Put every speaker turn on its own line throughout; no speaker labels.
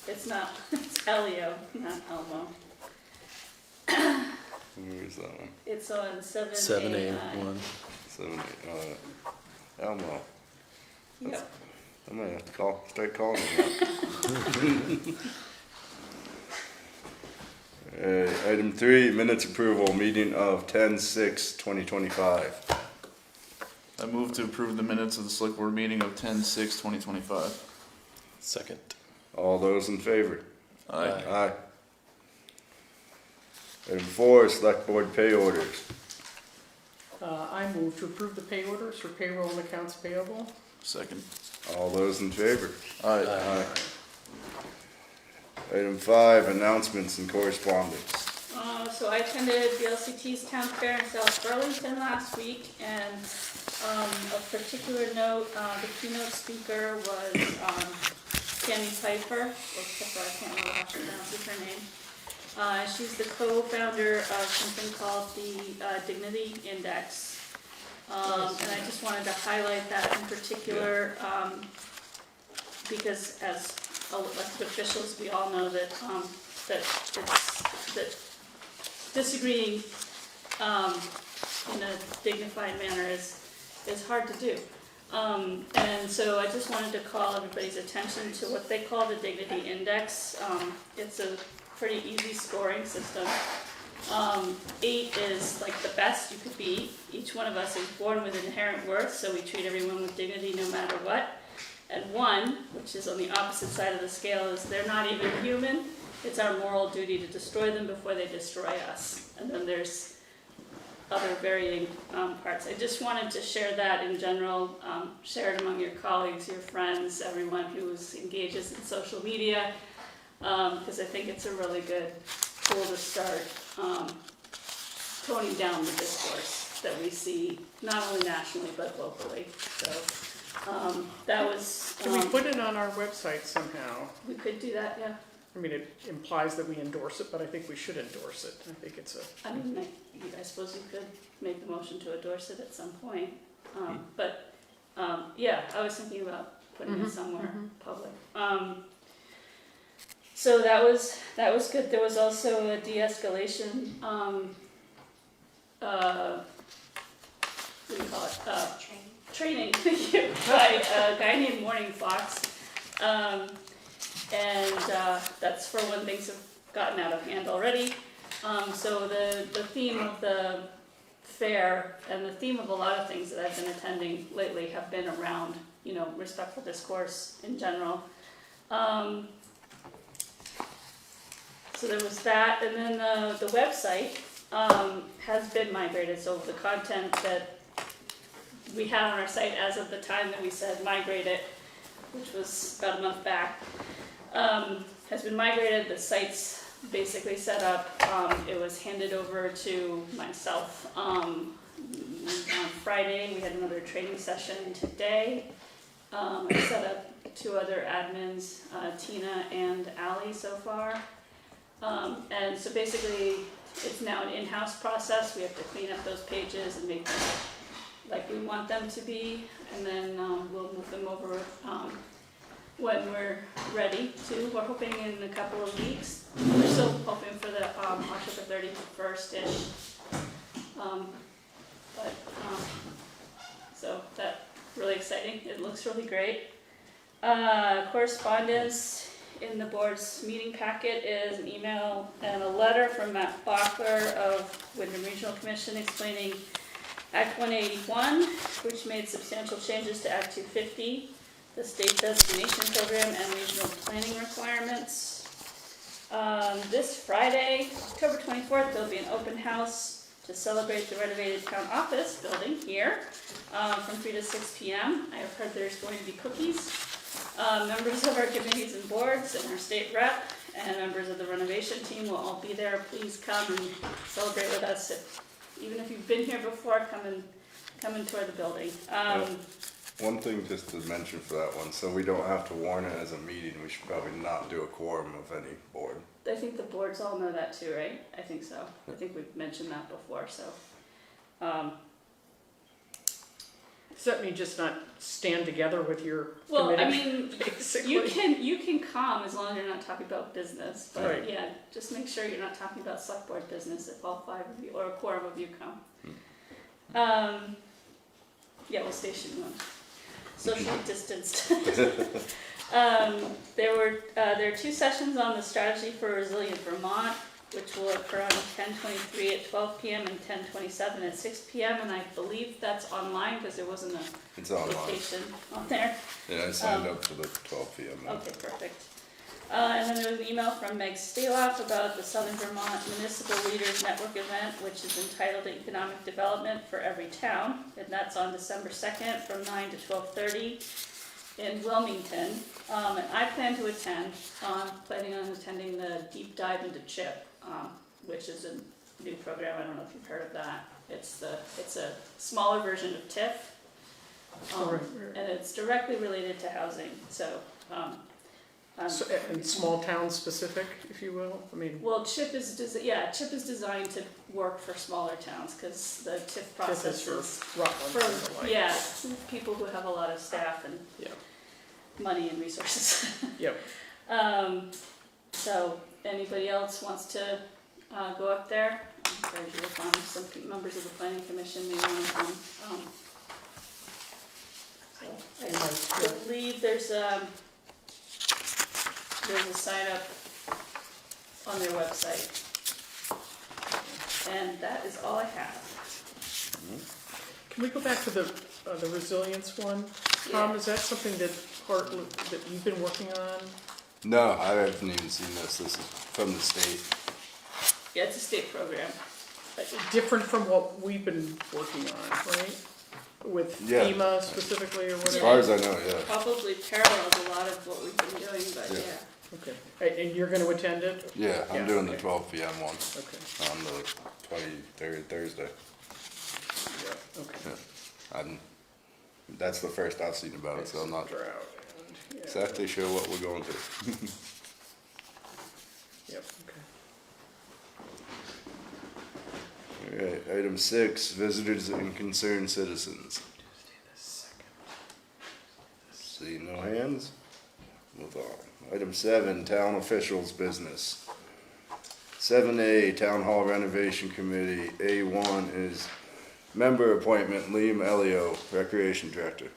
it's not, it's Elio, not Elmo.
Where is that one?
It's on 7A.
7A1.
7, Elmo.
Yep.
I might have to start calling him that. Item 3, minutes approval, meeting of 10/6/2025.
I move to approve the minutes of the select board meeting of 10/6/2025.
Second.
All those in favor?
Aye.
Aye. Item 4, select board pay orders.
I move to approve the pay orders for payroll and accounts payable.
Second.
All those in favor?
Aye.
Aye. Item 5, announcements and correspondence.
So I attended the LCT's town fair in South Burlington last week, and of particular note, the keynote speaker was Tammy Piper, or Pipper, I can't remember how she pronounces her name. She's the co-founder of something called the Dignity Index. And I just wanted to highlight that in particular, because as elected officials, we all know that that disagreeing in a dignified manner is hard to do. And so I just wanted to call everybody's attention to what they call the Dignity Index. It's a pretty easy scoring system. 8 is like the best you could be. Each one of us is born with inherent worth, so we treat everyone with dignity no matter what. And 1, which is on the opposite side of the scale, is they're not even human. It's our moral duty to destroy them before they destroy us. And then there's other varying parts. I just wanted to share that in general, share it among your colleagues, your friends, everyone who engages in social media, because I think it's a really good tool to start toning down the discourse that we see not only nationally but locally. So that was.
Can we put it on our website somehow?
We could do that, yeah.
I mean, it implies that we endorse it, but I think we should endorse it. I think it's a...
I mean, I suppose you could make the motion to endorse it at some point. Yeah, I was thinking about putting it somewhere public. So that was good. There was also a de-escalation, what do you call it? Training by a guy named Morning Fox. And that's for when things have gotten out of hand already. So the theme of the fair and the theme of a lot of things that I've been attending lately have been around, respectful discourse in general. So there was that, and then the website has been migrated. So the content that we had on our site as of the time that we said migrate it, which was about a month back, has been migrated. The site's basically set up. It was handed over to myself on Friday. We had another training session today. I set up 2 other admins, Tina and Allie so far. And so basically it's now an in-house process. We have to clean up those pages and make them like we want them to be, and then we'll move them over when we're ready to. We're hoping in a couple of weeks. We're still hoping for the October 31st-ish. So that's really exciting. It looks really great. Correspondence in the board's meeting packet is an email and a letter from Matt Bachler of Wyndham Regional Commission explaining Act 181, which made substantial changes to Act 250, the state designation program and regional planning requirements. This Friday, October 24th, there'll be an open house to celebrate the renovated town office building here from 3 to 6 p.m. I have heard there's going to be cookies. Members of our committees and boards and our state rep and members of the renovation team will all be there. Please come and celebrate with us. Even if you've been here before, come and tour the building.
One thing just to mention for that one, so we don't have to warn it as a meeting, we should probably not do a quorum of any board.
I think the boards all know that too, right? I think so. I think we've mentioned that before, so.
Does that mean just not stand together with your
Well, I
committee,
mean,
basically?
you can come as long as you're not talking about business, but
Right.
yeah, just make sure you're not talking about select board business if all 5 of you, or a quorum of you come. Yeah, we'll station one. Social distanced. There are 2 sessions on the strategy for resilient Vermont, which will occur on 10/23 at 12 p.m. and 10/27 at 6 p.m. And I believe that's online because there wasn't a
It's online.
location on there.
Yeah, I signed up for the 12 p.m. one.
Okay, perfect. And then there was an email from Meg Staloff about the Southern Vermont Municipal Leaders Network event, which is entitled Economic Development for Every Town. And that's on December 2nd from 9 to 12:30 in Wilmington. And I plan to attend, planning on attending the Deep Dive into CHIP, which is a new program. I don't know if you've heard of that. It's a smaller version of TIF.
Right.
And it's directly related to housing, so,
So, and small town specific, if you will? I mean,
well, CHIP is designed to work for smaller towns, cause the TIF
this
process
is
is
for Rutland and the like.
yeah, people who have a lot of staff and
Yeah.
money and resources.
Yep.
So, anybody else wants to, go up there? I encourage you to come, some members of the planning commission may wanna come, so, I believe there's a sign up on their website. And that is all I have.
Can we go back to the resilience one? Tom, is that something that you've been working on?
No, I haven't even seen this. This is from the state.
Yeah, it's a state program.
Different from what we've been working on, right? With
Yeah.
FEMA specifically or
As
whatever?
far as I know, yeah.
Probably parallels a lot of what we've been doing, but
Yeah.
yeah.
Okay, and you're gonna attend it?
Yeah, I'm
Yeah,
doing the
okay.
12 p.m. one
Okay,
on the 23rd Thursday.
yeah, okay.
I'm, that's the first I've seen about it, so I'm not
Drought and, yeah.
exactly sure what we're going through.
Yep, okay.
All right, item 6, visitors and concerned citizens. See no hands? Move on. Item 7, town officials business. 7A, Town Hall Renovation Committee. A1 is member appointment, Liam Elio, Recreation Director.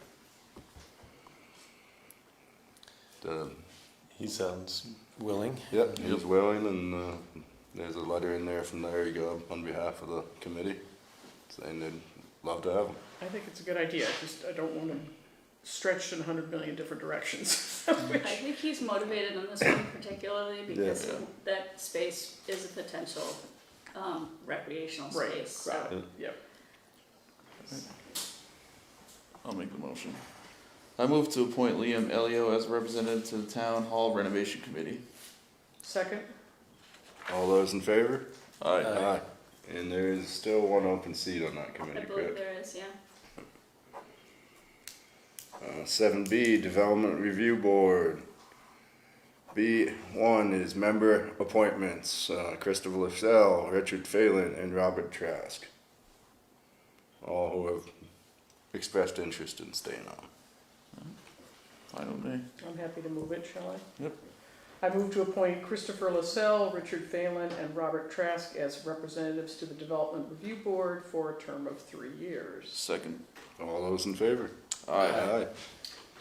He sounds willing.
Yep, he's willing, and there's a letter in there from Larry Gubb on behalf of the committee saying they'd love to have him.
I think it's a good idea, I don't want him stretched in 100 million different directions.
I think he's motivated on this one particularly because
Yeah.
that space is a potential recreational
Right,
space. So.
right, yep.
I'll make the motion. I move to appoint Liam Elio as representative to the Town Hall Renovation Committee.
Second?
All those in favor?
Aye.
Aye.
And there is still one open seat on that
I
committee,
believe
correct?
there is, yeah.
7B, Development Review Board. B1 is member appointments, Christopher Lachelle, Richard Phelan, and Robert Trask. All who have expressed interest in staying on.
Fine with me.
I'm happy to move it, shall I?
Yep.
I move to appoint Christopher Lascelles, Richard Phelan, and Robert Trask as representatives to the Development Review Board for a term of 3 years.
Second.
All those in favor?
Aye.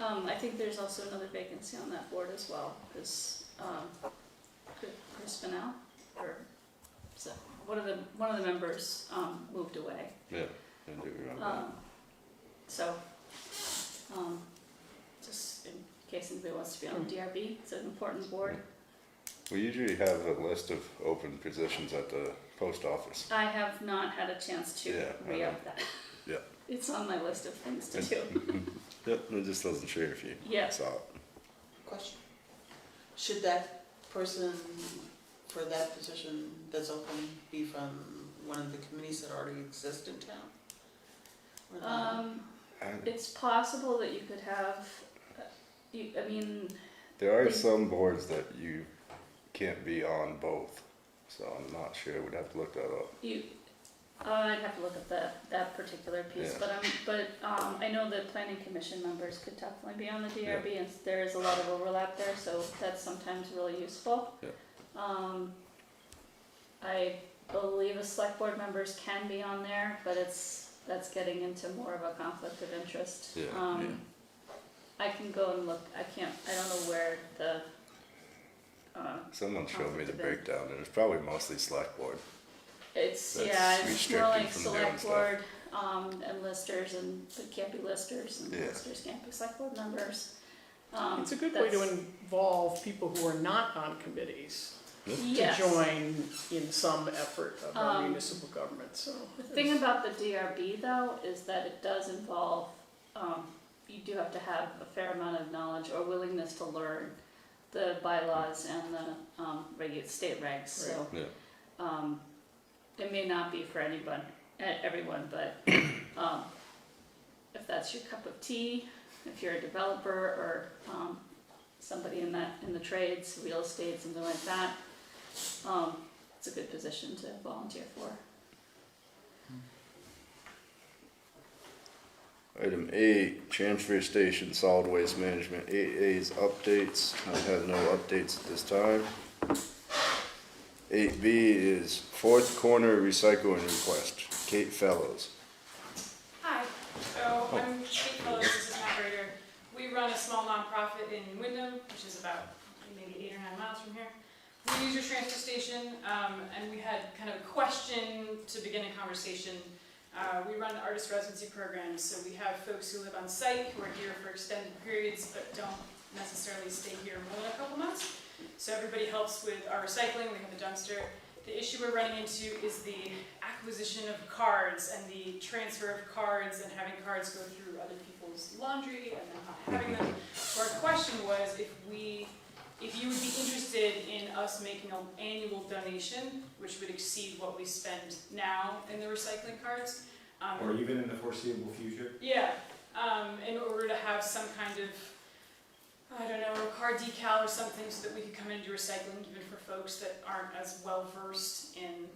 I think there's also another vacancy on that board as well, because Chris Fennell, or so one of the members moved away.
Yeah. I do remember that.
So just in case anybody wants to be on the DRB, it's an important board.
We usually have a list of open positions at the post office.
I have not had a chance to
Yeah, I
re-up that.
Yeah.
It's on my list of things to do.
Yep, I just wasn't sure if you
Yeah.
saw it.
Question. Should that person for that position that's open be from one of the committees that already exist in town? Or not?
It's possible that you could have,
There are some boards that you can't be on both, so I'm not sure. We'd have to look that up.
I'd have to look at that particular piece,
Yeah.
but I know the planning commission members could definitely be on the DRB, and there is a lot of overlap there, so that's sometimes really useful.
Yeah.
I believe the select board members can be on there, but that's getting into more of a conflict of interest.
Yeah.
I can go and look, I don't know where the,
Someone showed me the
conflict of
breakdown, and it's probably mostly select board.
it's,
That's
yeah, it's
restricted
more like
from doing
select
stuff.
board, and listers, and it can't be listers, and
Yeah.
listers can't be select board members.
It's a good way to
That's-
involve people who are not on committees to
Yes.
join in some effort of our
Um,
municipal government, so.
The thing about the DRB though is that it does involve, you do have to have a fair amount of knowledge or willingness to learn the bylaws and the state regs, so.
Yeah.
It may not be for everyone, but if that's your cup of tea, if you're a developer or somebody in the trades, real estate, something like that, it's a good position to volunteer for.
Item 8, transfer station solid waste management, 8A's updates, I have no updates at this time. 8B is fourth corner recycling request, Kate Fellows.
Hi, so I'm Kate Phillips, assistant operator. We run a small nonprofit in Wyndham, which is about maybe 8 or 9 miles from here. We use your transfer station, and we had kind of a question to begin a conversation. We run artist residency programs, so we have folks who live on site who are here for extended periods but don't necessarily stay here more than a couple months. So everybody helps with our recycling, we have a dumpster. The issue we're running into is the acquisition of cards and the transfer of cards and having cards go through other people's laundry and then not having them. So our question was if you would be interested in us making an annual donation, which would exceed what we spend now in the recycling cards.
Or even in the foreseeable future?
Yeah, in order to have some kind of, I don't know, a card decal or something so that we could come in and do recycling even for folks that aren't as well versed in,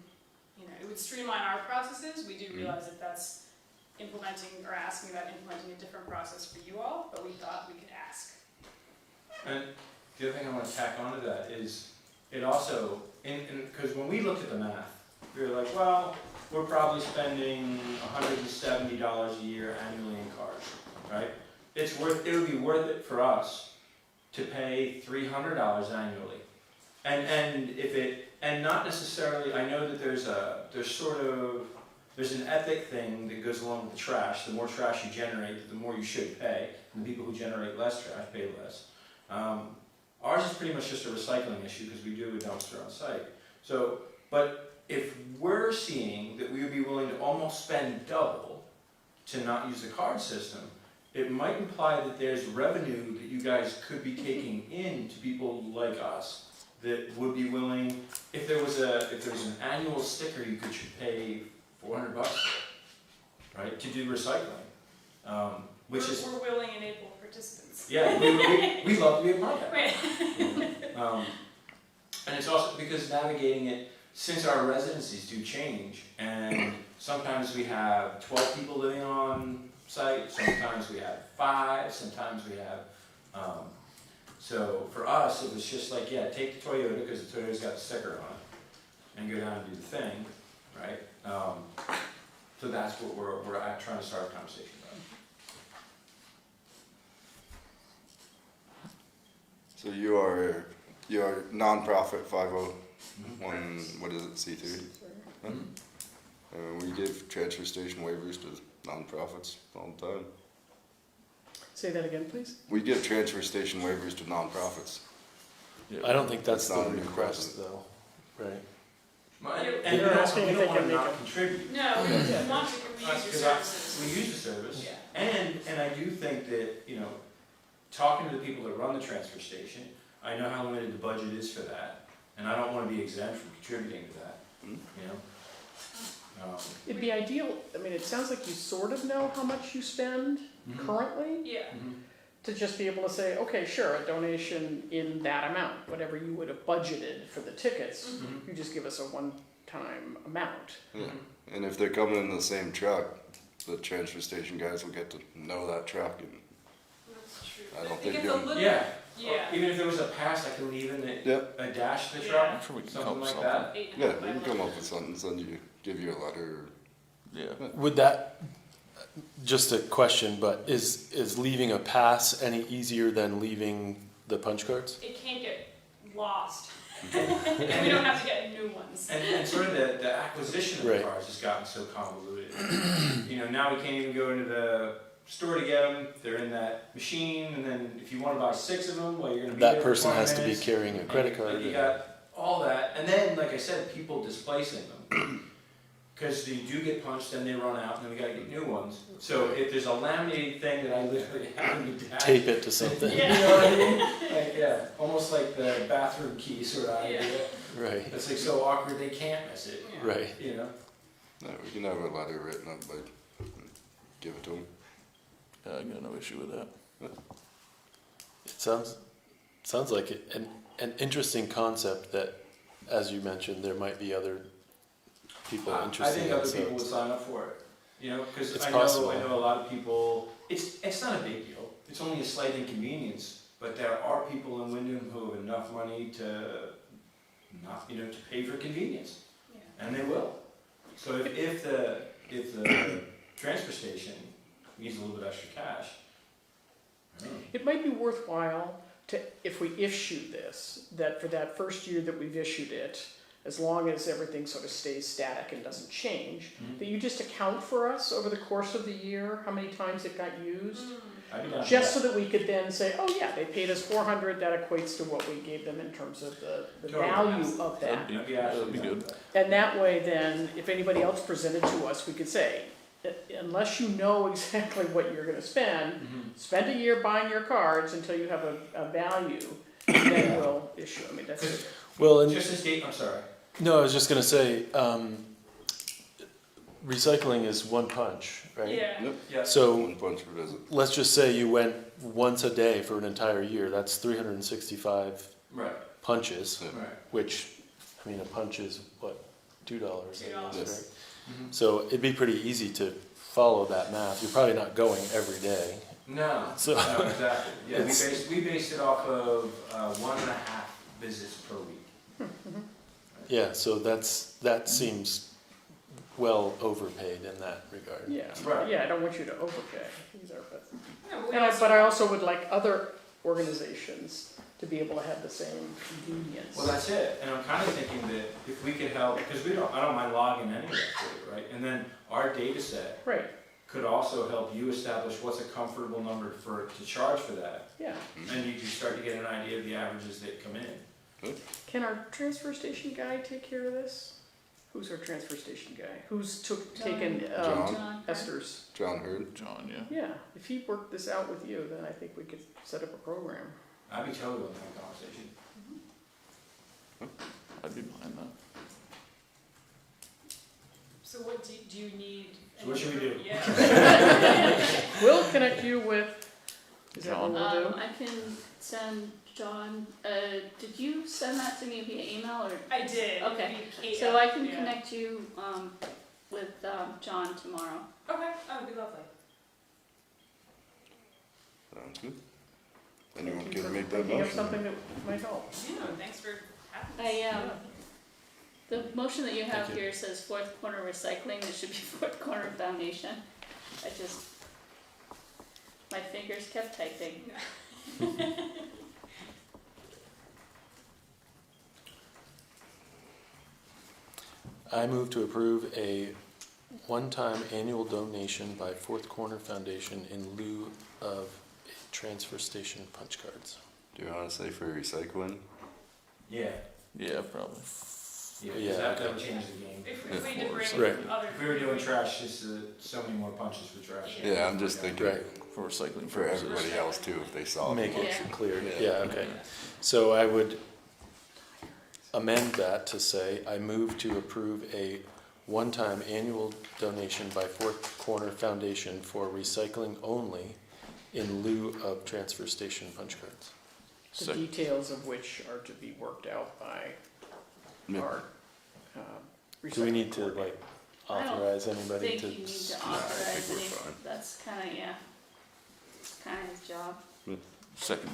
it would streamline our processes. We do realize that that's implementing or asking about implementing a different process for you all, but we thought we could ask.
And the other thing I want to tack onto that is, it also, because when we looked at the math, we were like, well, we're probably spending $170 a year annually in cards, right? It would be worth it for us to pay $300 annually. And not necessarily, I know that there's an ethic thing that goes along with the trash. The more trash you generate, the more you should pay. And the people who generate less trash pay less. Ours is pretty much just a recycling issue because we do a dumpster on site. So, but if we're seeing that we would be willing to almost spend double to not use the card system, it might imply that there's revenue that you guys could be taking in to people like us that would be willing, if there was an annual sticker you could pay $400 for, right, to do recycling, which is
We're willing and able participants.
yeah, we love to be a part of that.
Right.
And it's also because navigating it, since our residencies do change, and sometimes we have 12 people living on site, sometimes we have 5, sometimes we have, so for us, it was just like, yeah, take the Toyota, because the Toyota's got a sticker on it, and go down and do the thing, right? So that's what we're trying to start a conversation about.
So you are nonprofit 501, what is it, C3? We give transfer station waivers to nonprofits all the time.
Say that again, please.
We give transfer station waivers to nonprofits.
I don't think that's
It's not
the
a new
request though, right?
And
They're asking if they can
want to
make
not
a-
contribute.
No, we
Yeah.
want to, we use your
Because
services.
we use the service,
Yeah.
and I do think that, talking to the people that run the transfer station, I know how limited the budget is for that, and I don't want to be exempt from contributing to that,
It'd be ideal, it sounds like you sort of know how much you spend currently,
Yeah.
to just be able to say, okay, sure, a donation in that amount, whatever you would have budgeted for the tickets,
Mhm.
you just give us a one-time amount.
Yeah. And if they're coming in the same truck, the transfer station guys will get to know that truck, and
That's true.
I don't
It
think
gets
you-
a little,
Yeah.
yeah.
Even if there was a pass, I could leave in it,
Yep.
a dash to the
Yeah.
truck,
I'm sure we can come
something
up
like
with
that.
yeah, we can come up with something, send you, give you a letter.
Yeah.
Would that, just a question, but is leaving a pass any easier than leaving the punch cards?
It can't get lost. And we don't have to get new ones.
And sort of the acquisition of the
Right.
cars has gotten so convoluted. You know, now we can't even go into the store to get them, they're in that machine, and then if you wanna buy 6 of them, well, you're gonna be there
That
for
person
20
has to be
minutes.
carrying a credit card.
And you got all that, and then, like I said, people displacing them. Cause you do get punched, then they run out, and then we gotta get new ones. So if there's a laminated thing that I literally have in the dash.
Tape it to something.
You know what I mean? Like, yeah, almost like the bathroom key sort of idea.
Right,
It's like so awkward they can't miss it,
right.
you know?
No, we can have a letter written up, like, give it to them.
Yeah, I got no issue with that.
It sounds like an interesting concept that, as you mentioned, there might be other people
I
interested
think
in.
other
So
people would sign up for it, you know, because
It's
I
possible.
know a lot of people, it's not a big deal. It's only a slight inconvenience, but there are people in Wyndham who have enough money to not, you know, to pay for convenience,
Yeah.
and they will. So if the transfer station needs a little bit extra cash, I don't know.
It might be worthwhile to, if we issue this, that for that first year that we've issued it, as long as everything sort of stays static and doesn't change,
Mhm.
that you just account for us over the course of the year, how many times it got used.
I'd be down for
Just
that.
so that we could then say, oh yeah, they paid us 400, that equates to what we gave them in terms of the
Totally.
value of that.
That'd be-
I'd be
that'd
absolutely
be
down
good.
for that.
And that way then, if anybody else presented to us, we could say, unless you know exactly what you're gonna spend a year buying your cards until you have a value, and then we'll issue, I mean, that's it.
well, and
Just as I'm sorry.
no, I was just gonna say, recycling is one punch, right?
Yeah.
Yeah.
So
One punch per visit.
let's just say you went once a day for an entire year. That's 365
Right,
punches,
right.
which, I mean, a punch is what, $2, I
$2.
guess,
Yes.
right?
Mhm.
So it'd be pretty easy to follow that math. You're probably not going every day.
No,
So-
no, exactly. Yeah,
It's-
we based it off of 1.5 visits per week.
Yeah, so that seems well overpaid in that regard.
Yeah,
Right.
yeah, I don't want you to overpay either, but,
No, but we
and
also-
but I also would like other organizations to be able to have the same convenience.
Well, that's it, and I'm kind of thinking that if we could help, because I don't mind logging any of that for you, right? And then our data set
Right,
could also help you establish what's a comfortable number to charge for that.
yeah.
And you can start to get an idea of the averages that come in.
Can our transfer station guy take care of this? Who's our transfer station guy? Who's taken
John.
Esther's?
John Hurd.
John, yeah.
Yeah, if he worked this out with you, then I think we could set up a program.
I'd be totally willing to have a conversation.
I'd be behind that.
So what do you need?
So what should we do?
Yeah.
We'll connect you with, is that what we'll do?
I can send John, did you send that to me via email or?
I did.
Okay.
It'd be Kate,
So I can
yeah.
connect you, with, John tomorrow.
Okay, that would be lovely.
Sounds good. Anyone
Thank you
can
for
make that
thinking of
motion?
something that might help.
Yeah, thanks for having us.
The motion that you have
Thank you.
here says Fourth Corner Recycling, it should be Fourth Corner Foundation. My fingers kept typing.
I move to approve a one-time annual donation by Fourth Corner Foundation in lieu of transfer station punch cards.
Do you wanna say for recycling?
Yeah,
Yeah, probably.
yeah,
Yeah,
because that
okay.
would change the game.
If we need to bring
Right.
other.
If we were doing trash, just so many more punches for trash.
Yeah, I'm just thinking
Right.
For recycling
for
purposes.
everybody else too, if they saw.
Make
the
it
motion.
clear,
Yeah.
yeah, okay. So I would amend that to say, I move to approve a one-time annual donation by Fourth Corner Foundation for recycling only in lieu of transfer station punch cards.
The
Second.
details of which are to be worked out by
Yeah.
our,
Do we need to
recycling
like
I don't
authorize anybody
think
to?
you need to
I
authorize
think we're
any,
fine.
that's kinda, yeah, it's kinda his job.
Second.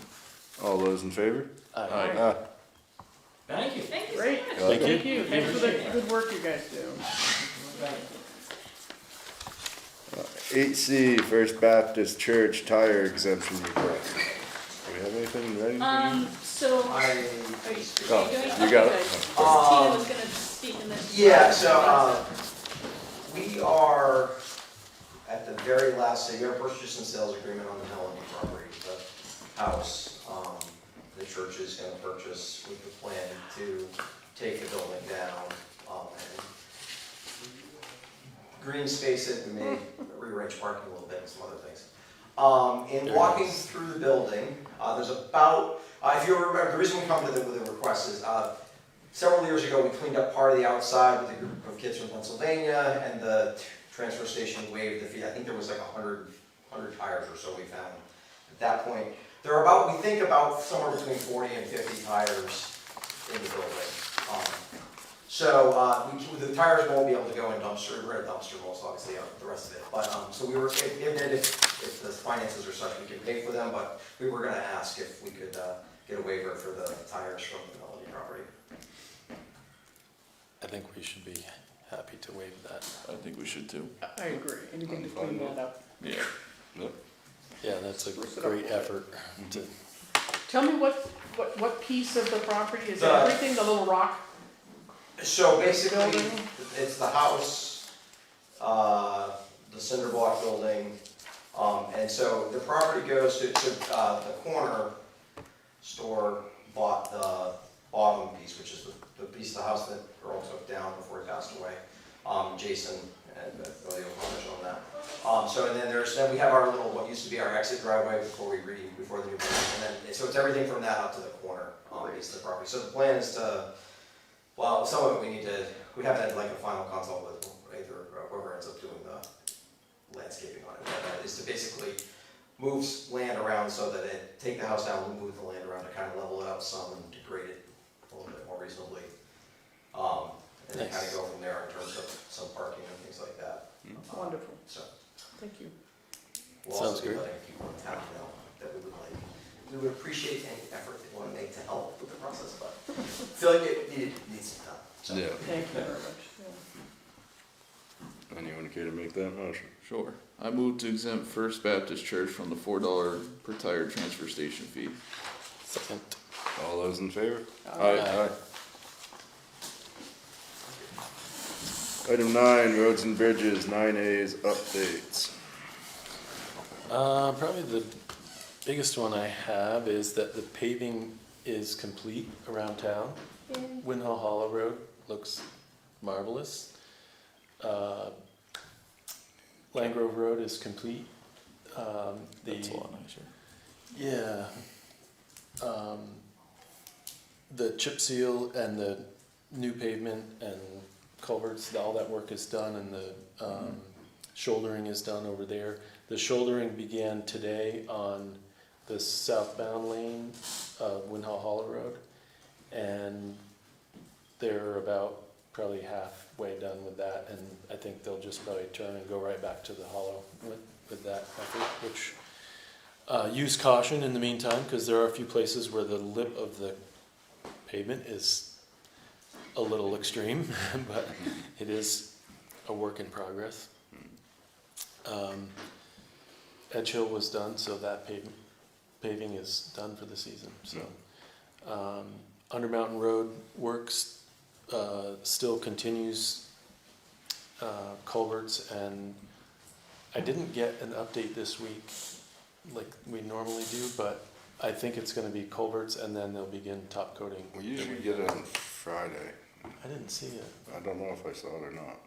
All those in favor?
Aye.
Aye.
Ah,
Thank
coordinator.
you so much.
Great,
Thank
thank
you.
you, thanks for the good work you guys do.
8C, First Baptist Church tire exemption request. Do we have anything ready?
So,
I,
are you
Oh,
doing?
you got it.
Okay, good. Tina was gonna speak in this.
yeah, so, we are at the very last stage, we have a purchase and sales agreement on the Melanie property, the house. The church is gonna purchase with the plan to take the building down, and green space it, and may rearrange parking a little bit and some other things. In
Very
walking
nice.
through the building, there's about, if you remember, the reason we come to with the request is, several years ago, we cleaned up part of the outside with a group of kids from Pennsylvania, and the transfer station waived the fee. I think there was like 100 tires or so we found at that point. There are about, we think about somewhere between 40 and 50 tires in the building. So the tires won't be able to go in dumpster, we're at a dumpster most obviously, the rest of it. But, so we were, if the finances are such, we can pay for them, but we were gonna ask if we could get a waiver for the tires from the Melody property.
I think we should be happy to waive that.
I think we should too.
I agree, anything to clean that up.
Yeah.
Yeah, that's a great effort to,
Tell me what piece of the property, is it
The-
everything, the little rock
So basically,
building?
it's the house, the cinder block building, and so the property goes to, the corner store bought the bottom piece, which is the piece of the house that Earl took down before he passed away. Jason and Billy O'Connor on that. So and then we have our little, what used to be our exit driveway before the new building, and then, so it's everything from that up to the corner, piece of the property. So the plan is to, well, some of it we haven't had like a final consult with either, whoever ends up doing the landscaping on it. But, is to basically move land around so that take the house down, move the land around to kind of level it out some and degrade it a little bit more reasonably. And then kind of go from there in terms of some parking and things like that.
Wonderful,
So
thank you.
we'll
Sounds
also be
great.
letting people in town know that we would appreciate any effort they want to make to help with the process, but I feel like it needs to be done. So.
Yeah.
Thank you very much. Yeah.
Anyone care to make that motion?
Sure. I move to exempt First Baptist Church from the $4 per tire transfer station fee.
second.
All those in favor?
Aye.
Item 9, roads and bridges, 9A's updates.
Probably the biggest one I have is that the paving is complete around town. Windhall Hollow Road looks marvelous. Langrove Road is complete.
That's a lot nicer.
Yeah. The chip seal and the new pavement and culverts, all that work is done, and the shouldering is done over there. The shouldering began today on the southbound lane of Windhall Hollow Road, and they're about probably halfway done with that, and I think they'll just probably turn and go right back to the hollow with that effort, which use caution in the meantime, because there are a few places where the lip of the pavement is a little extreme, but it is a work in progress. Edge Hill was done, so that paving is done for the season. So, Under Mountain Road works still continues, culverts, and I didn't get an update this week like we normally do, but I think it's going to be culverts, and then they'll begin top coating.
We usually get it on Friday.
I didn't see it.
I don't know if I saw it or not.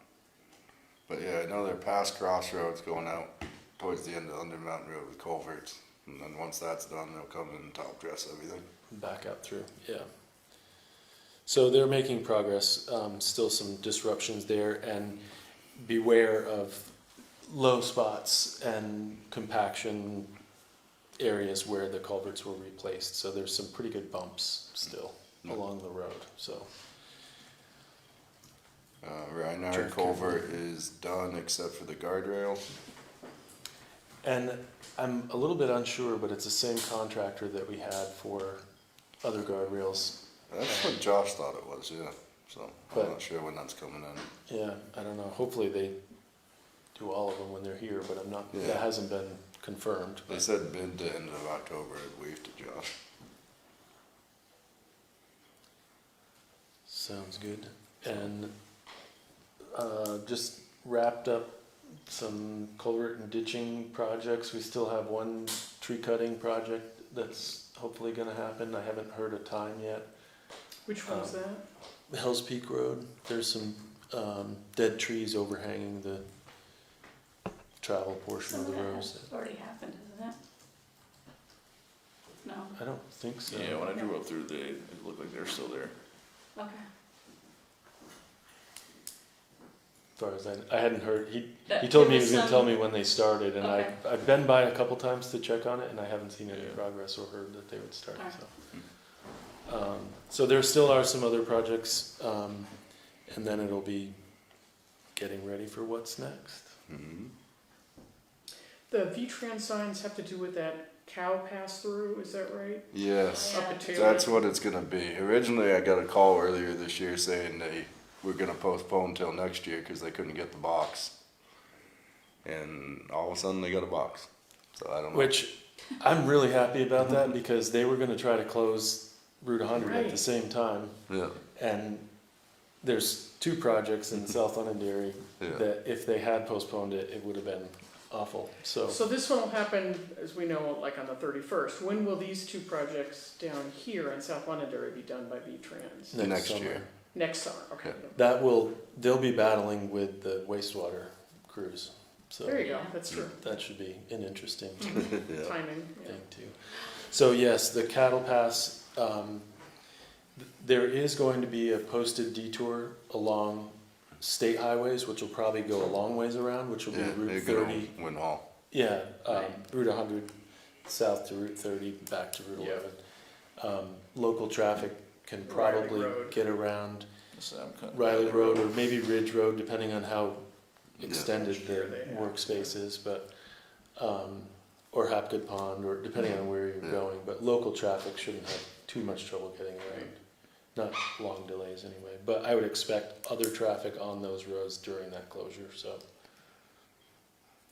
But yeah, I know they're past Crossroads going out towards the end of Under Mountain Road with culverts. And then once that's done, they'll come in and top dress everything.
Back out through, yeah. So they're making progress. Still some disruptions there, and beware of low spots and compaction areas where the culverts were replaced, so there's some pretty good bumps still along the road, so.
Reinhardt
Jerk
culvert is done except for the guardrail.
And I'm a little bit unsure, but it's the same contractor that we had for other guardrails.
That's what Josh thought it was, yeah. So
But-
I'm not sure when that's coming in.
Yeah, I don't know, hopefully they do all of them when they're here, but I'm not,
Yeah.
that hasn't been confirmed.
They said mid to end of October, I believe, to Josh.
Sounds good. And just wrapped up some culvert and ditching projects. We still have one tree cutting project that's hopefully gonna happen. I haven't heard a time yet.
Which one's that?
Hell's Peak Road, there's some dead trees overhanging the travel portion
Some
of
of
the
that
roads.
has already happened, isn't it? No,
I don't think so.
Yeah, when I drove up through today, it looked like they're still there.
okay.
As far as I hadn't heard, he
There
told me he
was
was gonna
some-
tell me when they started, and
Okay.
I've been by a couple times to check on it, and I haven't seen any
Yeah.
progress or heard that they would start,
Alright.
so. So there still are some other projects, and then it'll be getting ready for what's next.
Mm-hmm.
The V-Trans signs have to do with that cow pass-through, is that right?
Yes,
Up at Taylor?
that's what it's gonna be. Originally, I got a call earlier this year saying they were gonna postpone till next year because they couldn't get the box. And all of a sudden, they got a box. So I don't know.
Which, I'm really happy about that, because they were gonna try to close Route 100 at the
Right.
same time.
Yeah,
And there's two projects in South Londonderry
yeah.
that if they had postponed it, it would have been awful, so.
So this one will happen, as we know, like on the 31st. When will these two projects down here in South Londonderry be done by V-Trans?
Next
summer.
year.
Next summer, okay.
They'll be battling with the wastewater crews, so
There you go, that's true.
that should be an interesting
Yeah.
Timing, yeah.
thing too. So yes, the cattle pass, there is going to be a posted detour along state highways, which will probably go a long ways around, which will be
Yeah, they're
Route
gonna
30.
win Hall.
Yeah,
Right.
Route 100 south to Route 30, back to Route
Yeah.
11. Local traffic can
Riley
probably
Road.
get around
So I'm cut-
Riley Road or maybe Ridge Road, depending on how
Yeah.
extended
Which
the
year they have.
workspace is, but, or Hapgood Pond, or depending on where you're
Yeah.
going, but local traffic shouldn't have too much trouble getting around. Not long delays anyway, but I would expect other traffic on those roads during that closure, so.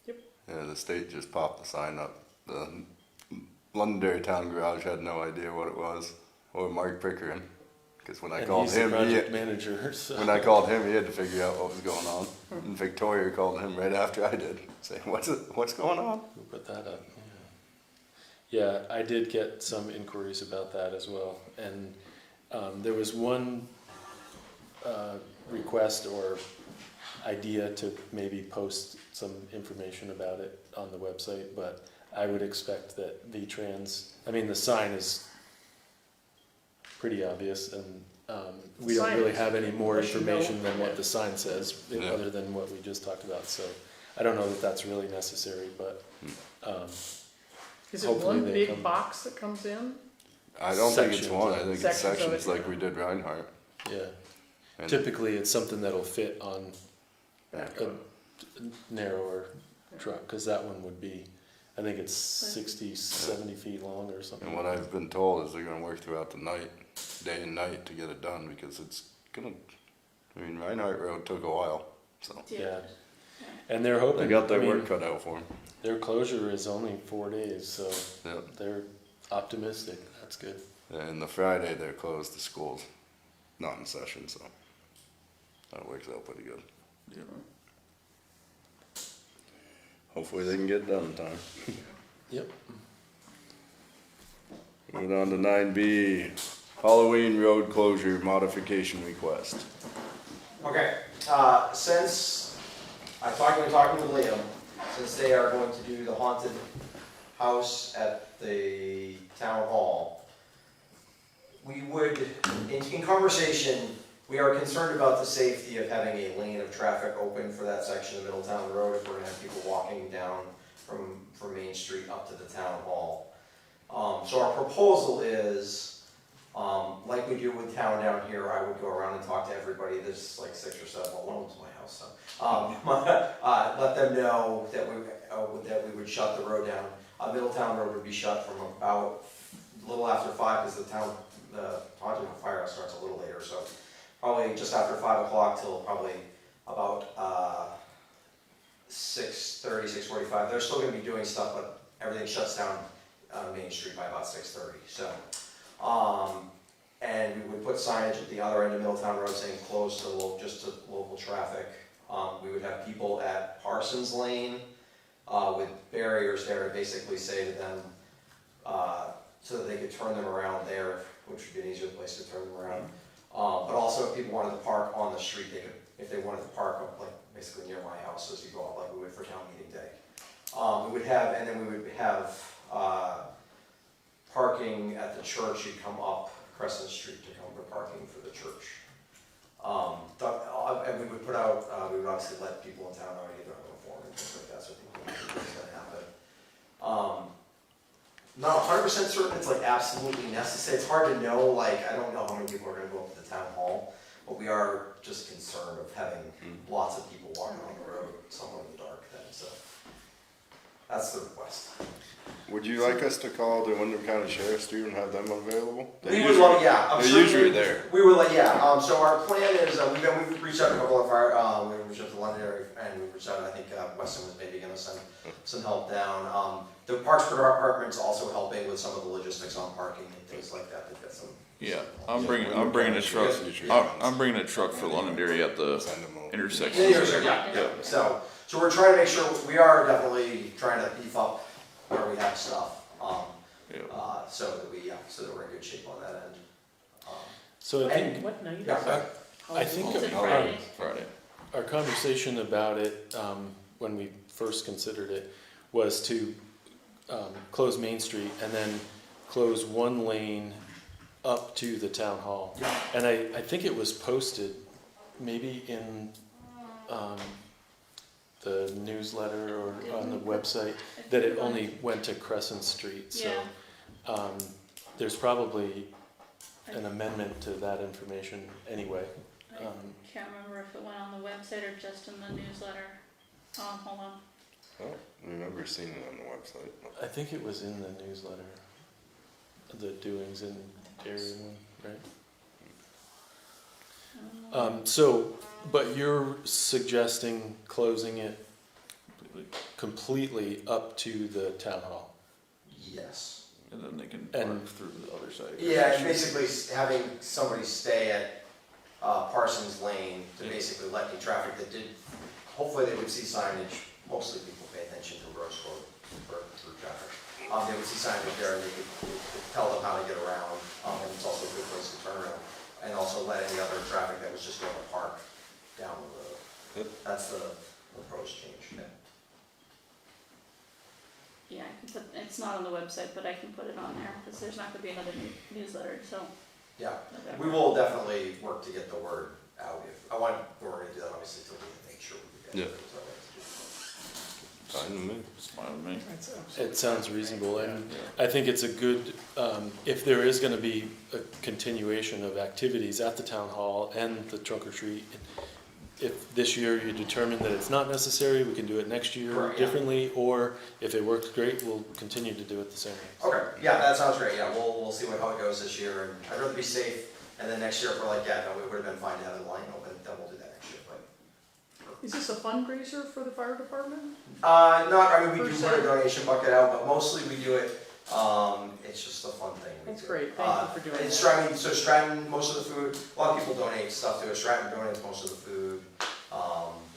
Yeah, the state just popped the sign up. The Londonderry Town Garage had no idea what it was, or Mark Pickering, because when I
And
called
he's the
him,
project manager, so.
when I called him, he had to figure out what was going on. And Victoria called him right after I did, saying, "What's going on?"
We'll put that up. Yeah, I did get some inquiries about that as well, and there was one request or idea to maybe post some information about it on the website, but I would expect that V-Trans, I mean, the sign is pretty obvious, and we don't
Sign
really
is-
have any more
unless you know-
information than what the sign says,
Yeah.
other than what we just talked about, so I don't know that that's really necessary, but
Is it
Hopefully
one
they
big
come-
box that comes in?
I don't think it's
Sections
one.
of
I
it.
think it's
Sections of
sections
it,
like
yeah.
we did Reinhardt.
yeah.
And
Typically, it's something that'll fit on
back
a
up.
narrower truck, because that one would be, I think it's 60, 70 feet long or something.
And what I've been told is they're gonna work throughout the night, day and night, to get it done because it's gonna. I mean, Reinhardt Road took a while, so
Yeah, and they're hoping.
they got their
I mean,
work cut out for them.
Their closure is only 4 days, so
Yeah.
they're optimistic. That's good.
And the Friday they're closed, the school's not in session, so that works out pretty good.
Yeah.
Hopefully they can get it done in time.
Yep.
Moving on to 9B, Halloween road closure modification request.
Okay, since I been talking with Liam, since they are going to do the haunted house at the town hall, we would, in conversation, we are concerned about the safety of having a lane of traffic open for that section of Middletown Road if we're gonna have people walking down from Main Street up to the town hall. So our proposal is, like we do with town down here, I would go around and talk to everybody, there's like 6 or 7, well, one of them's my house, so. Let them know that we would shut the road down. Middletown Road would be shut from about a little after 5, because the Hodgkin Firehouse starts a little later, so probably just after 5 o'clock till probably about 6:30, 6:45. They're still gonna be doing stuff, but everything shuts down on Main Street by about 6:30, so. And we would put signage at the other end of Middletown Road saying closed to just to local traffic. We would have people at Parsons Lane with barriers there to basically say to them, so that they could turn them around there, which would be an easier place to turn them around. But also if people wanted to park on the street, they could, if they wanted to park up, like basically near my house as you go up, like we would for town meeting day. We would have, and then we would have parking at the church. You'd come up Crescent Street to come to parking for the church. And we would put out, we would obviously let people in town know either have a form and things like that, so people know what's going to happen. Not 100% certain it's like absolutely necessary. It's hard to know, like, I don't know how many people are going to go up to the town hall, but we are just concerned of having lots of people walking on the road somewhere in the dark then, so that's the request.
Would you like us to call the Wyndham County Sheriff's Department and have them available?
We would love, yeah. I'm
They're
sure
usually there.
We were like, yeah. So our plan is we've reached out to a couple of fire. We reached out to Londonderry, and we reached out. I think Weston was maybe going to send some help down. The Parks Department's also helping with some of the logistics on parking and things like that. They've got some.
Yeah, I'm bringing a truck. I'm bringing a truck for Londonderry at the intersection.
Yeah. So we're trying to make sure we are definitely trying to beef up where we have stuff. So that we're in good shape on that end.
So I think,
What night is
Yeah.
it?
I think
It's a Friday.
Friday.
our conversation about it, when we first considered it, was to close Main Street and then close one lane up to the town hall.
Yeah.
And I think it was posted maybe in the newsletter or on the website that it only went to Crescent Street. So there's probably an amendment to that information anyway.
I can't remember if it went on the website or just in the newsletter. Hold on.
I don't remember seeing it on the website.
I think it was in the newsletter, the doings in Derry one, right? But you're suggesting closing it completely up to the town hall?
Yes.
And then they can
And-
park through the other side.
Yeah, and basically having somebody stay at Parsons Lane to basically let the traffic that did. Hopefully they would see signage. Mostly people pay attention to Rose Road through traffic. They would see signage there and they could tell them how to get around. And it's also a good place to turn around. And also let any other traffic that was just going to park down the road.
Yep.
That's the proposed change.
Yeah, I can put, it's not on the website, but I can put it on there, because there's not gonna be another newsletter, so.
Yeah,
whatever.
we will definitely work to get the word out. We're going to do that obviously to make sure we get it.
Fine with me.
It's fine with me.
It sounds reasonable, and I think it's a good, if there is gonna be a continuation of activities at the town hall and the trunk or treat, if this year you determine that it's not necessary, we can do it next year
Correct, yeah.
differently, or if it works great, we'll continue to do it the same way.
Okay, yeah, that sounds great. Yeah, we'll see how it goes this year, and I'd rather be safe. And then next year, if we're like, yeah, no, we would have been fine to have the line open, then we'll do that next year. But
Is this a fundraiser for the fire department?
we do
Per
put a
se?
donation bucket out, but mostly we do it. It's just a fun thing. we
That's
do.
great, thank you for doing
And
that.
Stratton, most of the food. A lot of people donate stuff to us. Stratton donates most of the food.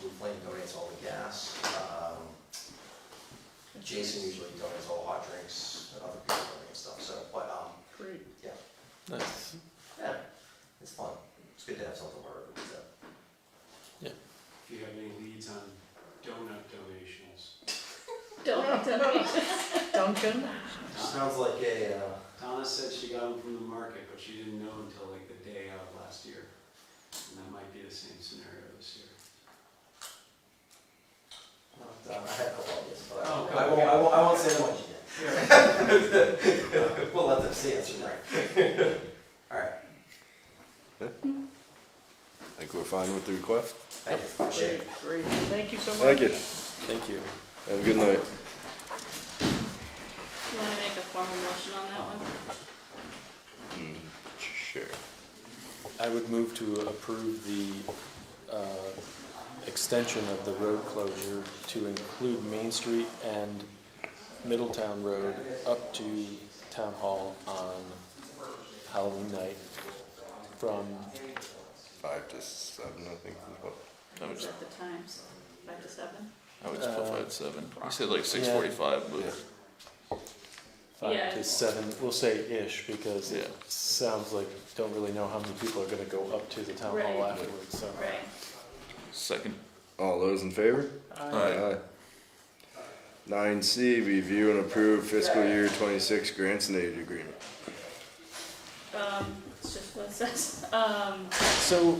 Blue Flame donates all the gas. Jason usually donates all the hot drinks, and other people donate stuff. So, but
Great.
Nice.
yeah, it's fun. It's good to have something where everybody's at.
If you have any leads on donut donations.
Donate.
Duncan?
Sounds like a.
Donna said she got them from the market, but she didn't know until like the day of last year. And that might be the same scenario this year.
I had a couple ideas, but
Oh,
I won't say how much you get. We'll let them see us, right? Alright,
Think we're fine with the request?
thank you, appreciate it.
Great, thank you so much.
Thank you.
Thank you.
Have a good night.
You wanna make a formal motion on that one?
Sure.
I would move to approve the extension of the road closure to include Main Street and Middletown Road up to Town Hall on Halloween night from,
5 to 7, I think. is what-
I would,
Is that the times, 5 to 7?
I would just put 5 to 7. You said like 6:45, but
Yeah.
5
Yeah.
to 7, we'll say ish, because
Yeah.
it sounds like, don't really know how many people are gonna go up to the Town Hall
Right.
afterwards, so.
Right.
second.
All those in favor?
Aye.
9C, review and approve fiscal year 26 grants and aid agreement.
It's just what it says.
So,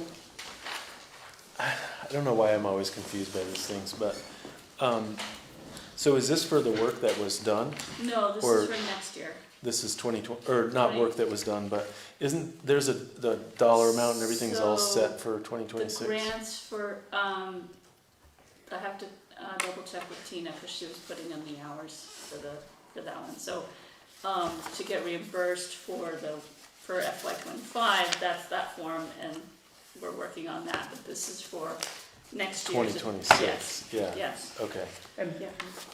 I don't know why I'm always confused by these things, but, so is this for the work that was done?
No, this
Or-
is for next year.
This is 2020, or not work that was done, but isn't, there's the dollar amount and everything's all
So,
set for
The
2026?
grants for, I have to double check with Tina, because she was putting in the hours for that one. So, to get reimbursed for FY '25, that's that form, and we're working on that, but this is for next year.
2026, yeah,
Yes,
okay.
And
yeah.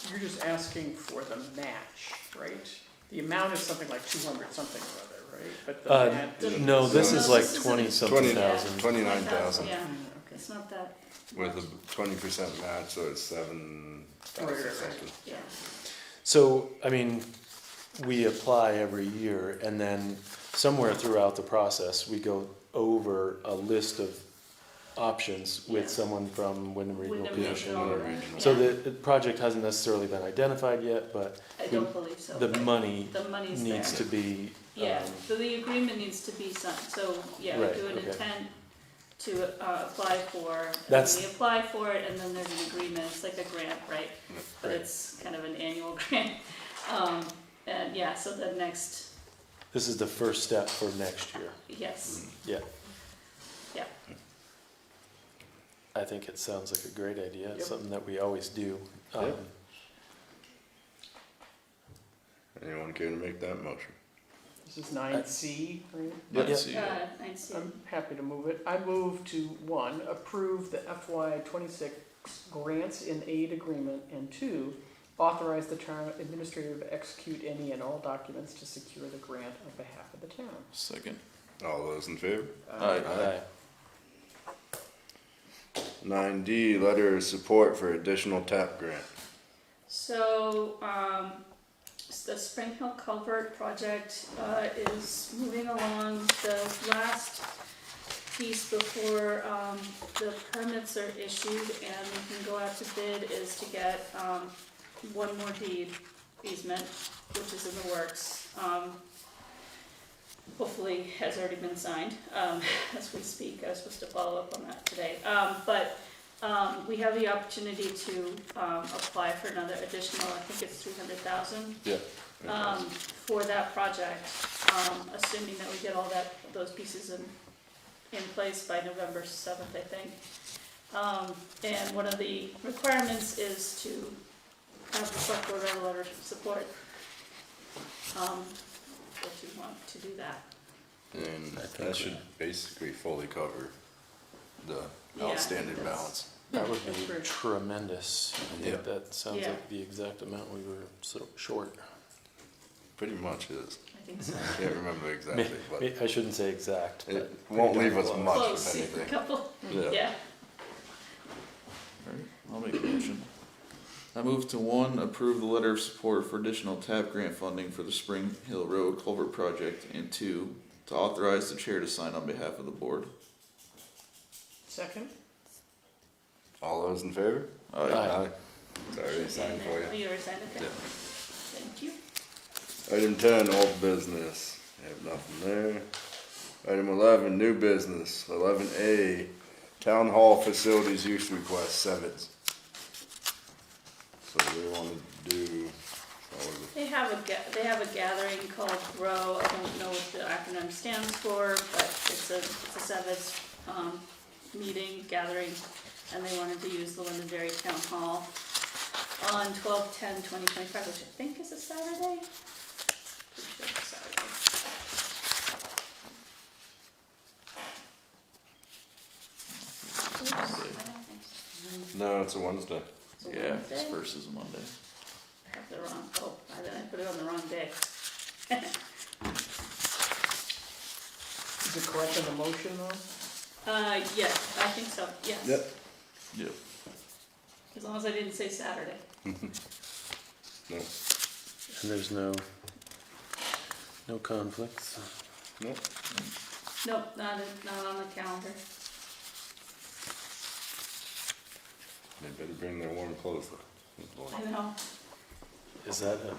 you're just asking for the match, right? The amount is something like 200 something or other, right? But the match.
No, this
No,
is
this
like
isn't-
20-something
20
thousand.
29,000
Yeah,
Okay.
it's not that,
with a 20% match, so it's 7,000
Right.
something.
yeah.
So, I mean, we apply every year, and then somewhere throughout the process, we go over a list of options with
Yeah.
someone from Wyndham Regional
Wyndham
Commission.
Regional,
or-
Regional.
So
Yeah.
the project hasn't necessarily been identified yet, but
I don't believe so.
the
but
money
The money's there.
needs to be,
Yeah, so the agreement needs to be signed, so, yeah, we
Right,
do an
okay.
intent to apply for, and
That's-
we apply for it, and then there's an agreement, it's like a grant, right? But
Right.
it's kind of an annual grant, and yeah, so the next,
this is the first step for next year.
yes,
Yeah.
Yeah.
I think it sounds like a great idea. It's
Yep.
something that we always do.
Yep. Anyone care to make that motion?
This is 9C, right?
Let's see.
I see.
I'm happy to move it. I move to, 1, approve the FY '26 grants in aid agreement, and 2, authorize the town administrator to execute any and all documents to secure the grant on behalf of the town.
Second.
All those in favor?
Aye.
Aye.
9D, letter of support for additional TAP grant.
So, the Spring Hill Culvert project is moving along. The last piece before the permits are issued and we can go out to bid is to get one more deed easement, which is in the works. Hopefully has already been signed as we speak. I was supposed to follow up on that today. But we have the opportunity to apply for another additional, I think it's 300,000
Yeah.
for that project, assuming that we get all those pieces in place by November 7th, I think. And one of the requirements is to have the select board write a letter of support. If you want to do that.
And
I think
that should basically fully cover the
Yeah,
outstanding
that's-
balance.
That would
That's
be
great.
tremendous. I
Yeah.
think that sounds
Yeah.
like the exact amount we were so short.
Pretty much is.
I think so.
Can't remember exactly, but
I shouldn't say exact, but.
it won't leave us
pretty darn
much,
Close,
if
a
anything.
couple,
Yeah.
yeah.
Alright, I'll make a motion. I move to 1, approve the letter of support for additional TAP grant funding for the Spring Hill Road Culvert Project, and 2, to authorize the chair to sign on behalf of the board.
Second?
All those in favor?
Aye.
It's already signed for
Oh,
you.
you already signed it?
Yeah.
Thank you.
Item 10, old business. Have nothing there. Item 11, new business. 11A, town hall facilities use request, Sevens. So we want to do, what was it?
They they have a gathering called GROW. I don't know what the acronym stands for, but it's a Savas, meeting, gathering, and they wanted to use the Londonderry Town Hall on 12/10/2025, which I think is a Saturday. Pretty sure it's a Saturday. Oops, I don't think so.
No, it's a Wednesday.
It's a
Yeah,
Wednesday?
this first is a Monday.
I have the wrong, I put it on the wrong day.
Is it correct in the motion though?
Yes, I think so, yes.
Yep.
Yep.
As long as I didn't say Saturday.
No.
And there's no conflicts.
Nope.
Nope, not on the calendar.
They better bring their warm clothes though.
I know,
Is that a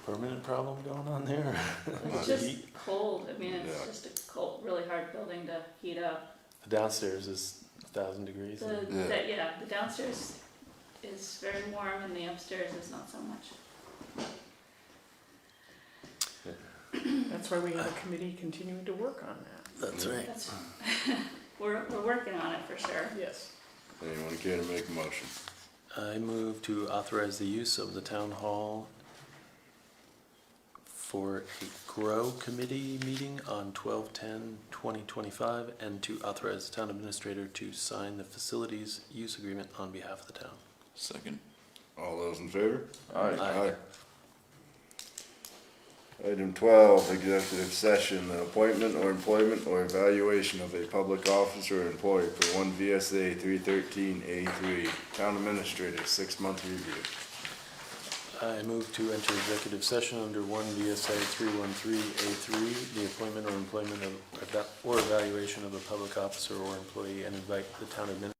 permanent problem going on there?
it's
The
just
heat?
cold, I mean, it's
Yeah.
just a cold, really hard building to heat up.
The downstairs is 1,000 degrees.
The downstairs is very warm and the upstairs is not so much.
That's why we have a committee continuing to work on that.
That's right.
That's, we're working on it for sure.
Yes.
Anyone care to make a motion?
I move to authorize the use of the town hall for a GROW committee meeting on 12/10/2025 and to authorize the town administrator to sign the facilities use agreement on behalf of the town.
Second.
All those in favor?
Aye.
Item 12, executive session, the appointment or employment or evaluation of a public officer or employee for 1 VSA 313A3, town administrator, 6-month review.
I move to enter executive session under 1 VSA 313A3, the appointment or employment of or evaluation of a public officer or employee, and invite the town administrator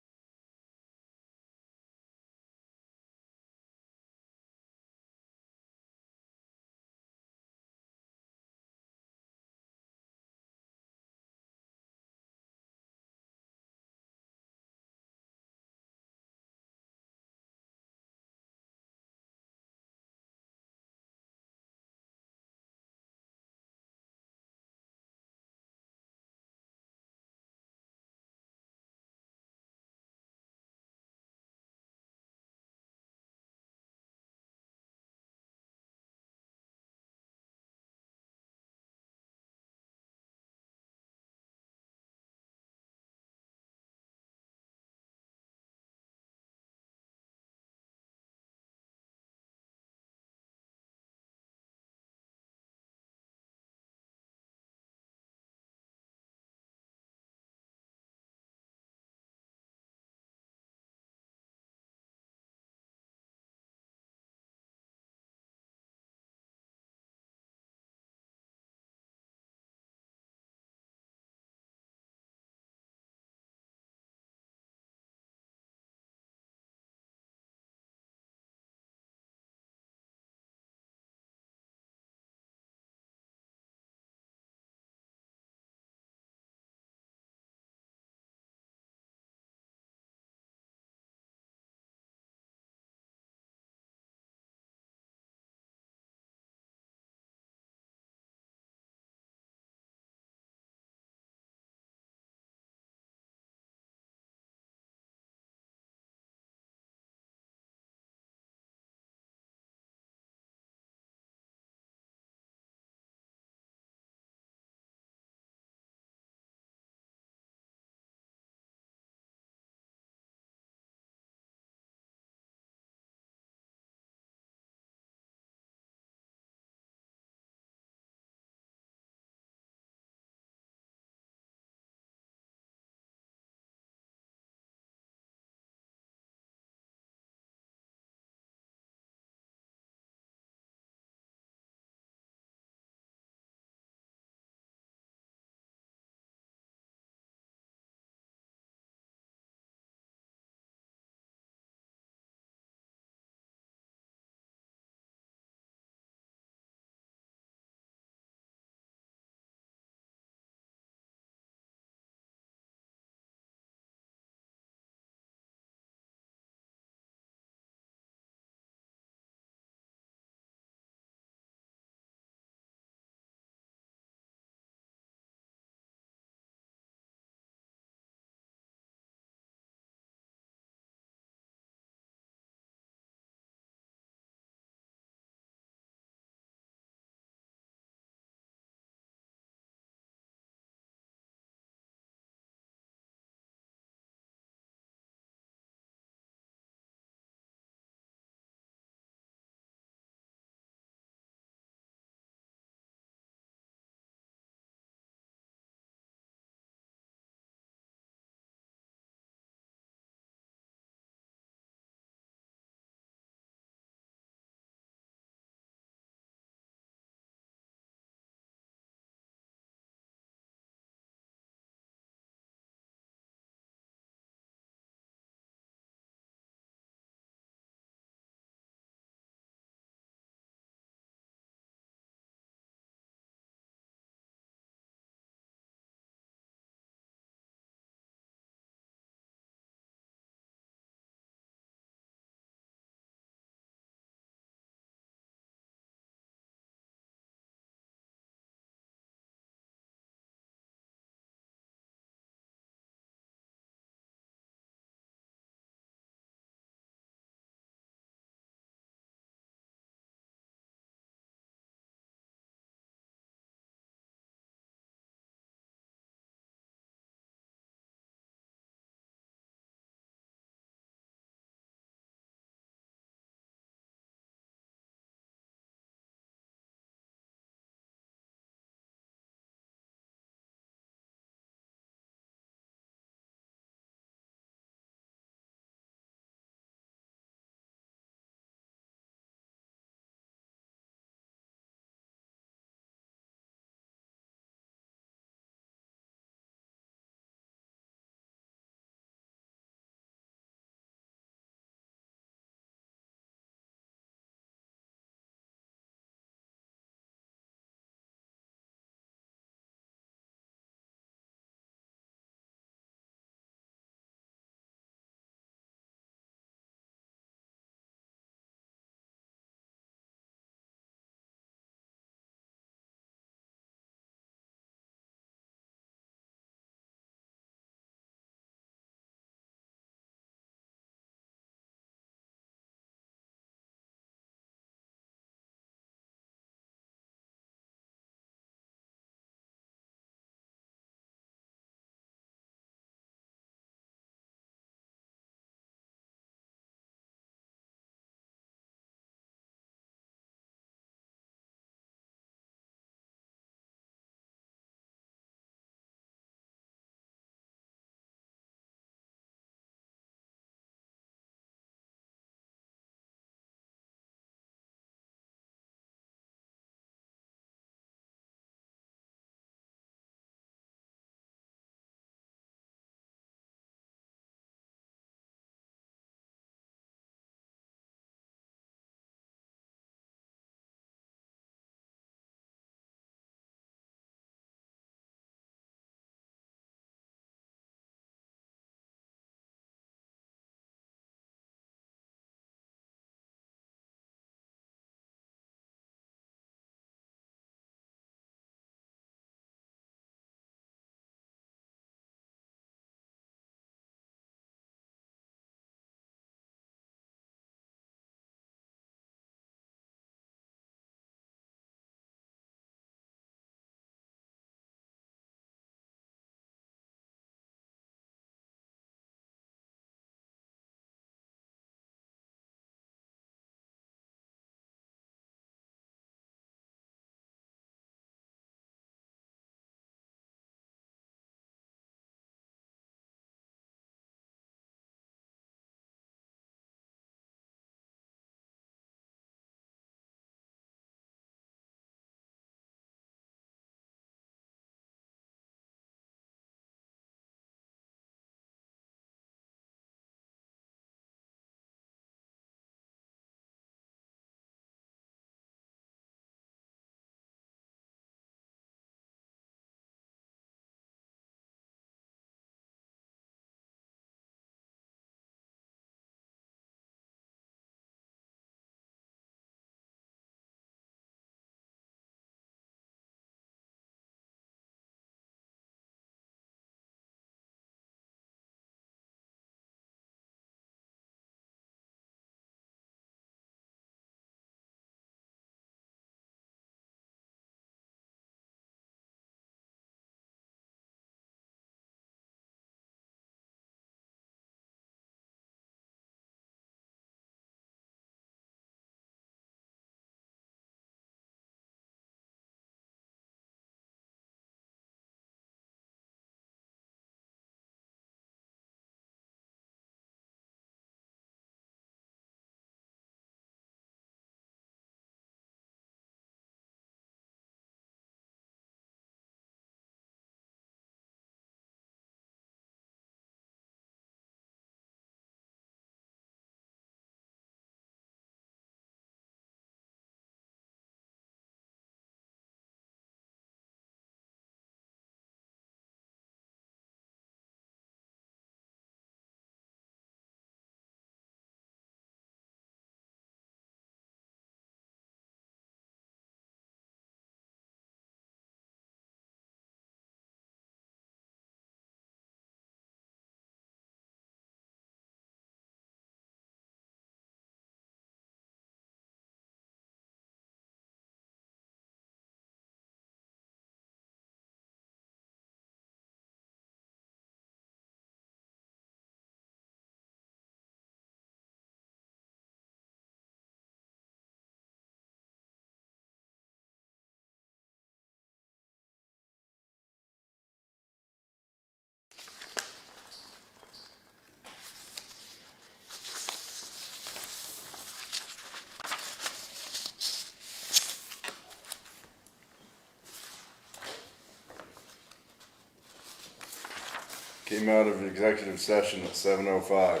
Came out of executive session at 7:05.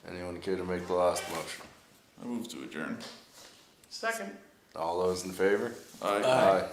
Anyone care to make the last motion?
I move to adjourn.
Second.
All those in favor?
Aye.
Aye.